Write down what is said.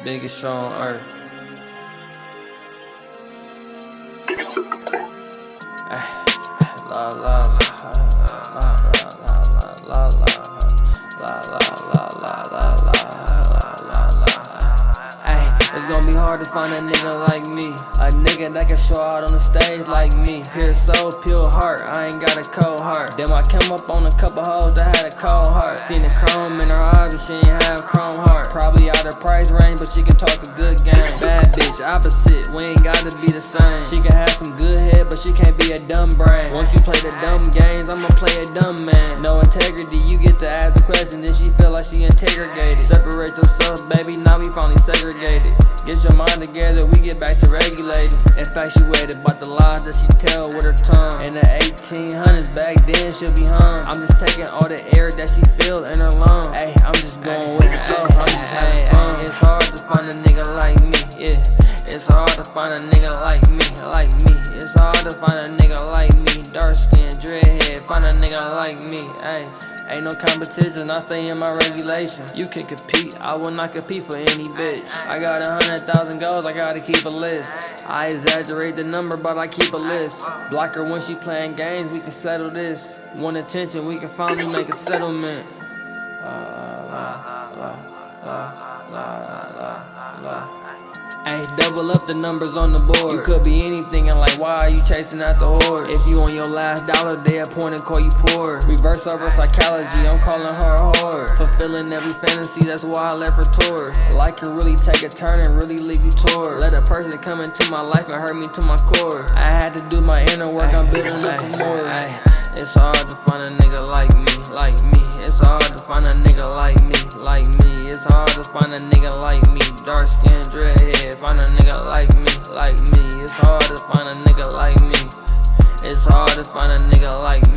Biggest show on earth. La la la la la la la la it's gonna be hard to find a nigga like me, a nigga that can show out on the stage like me. Pure soul, pure heart, I ain't got a cold heart. Then I came up on a couple hoes that had a cold heart. Seen the chrome in her eyes, but she ain't have chrome heart. Probably out of price range, but she can talk a good game. Bad bitch, opposite, we ain't gotta be the same. She can have some good head, but she can't be a dumb brain. Once you play the dumb games, I'ma play a dumb man. No integrity, you get to ask the question, then she feel like she integrated. Separate yourself, baby, now we finally segregated. Get your mind together, we get back to regulating. Infatuated by the lies that she tell with her tongue. In the 1800s, back then she'll be hung. I'm just taking all the air that she feels in her lungs. Ay, I'm just going with the flow, I'm just having fun. It's hard to find a nigga like me, yeah. It's hard to find a nigga like me, like me. It's hard to find a nigga like me. Dark skin, dreadhead, find a nigga like me, ay. Ain't no competition, I stay in my regulation. You can compete, I will not compete for any bitch. I got 100,000 goals, I gotta keep a list. I exaggerate the number, but I keep a list. Block her when she playing games, we can settle this. Want attention, we can finally make a settlement. Ay, double up the numbers on the board. You could be anything and like, why are you chasing out the horde? If you on your last dollar, they appoint and call you poor. Reverse over psychology, I'm calling her a whore. Fulfilling every fantasy, that's why I left her tour. Life can really take a turn and really leave you tore. Let a person come into my life and hurt me to my core. I had to do my inner work, I'm building up for more. It's hard to find a nigga like me, like me. It's hard to find a nigga like me, like me. It's hard to find a nigga like me. Dark skin, dreadhead, find a nigga like me, like me. It's hard to find a nigga like me. It's hard to find a nigga like me.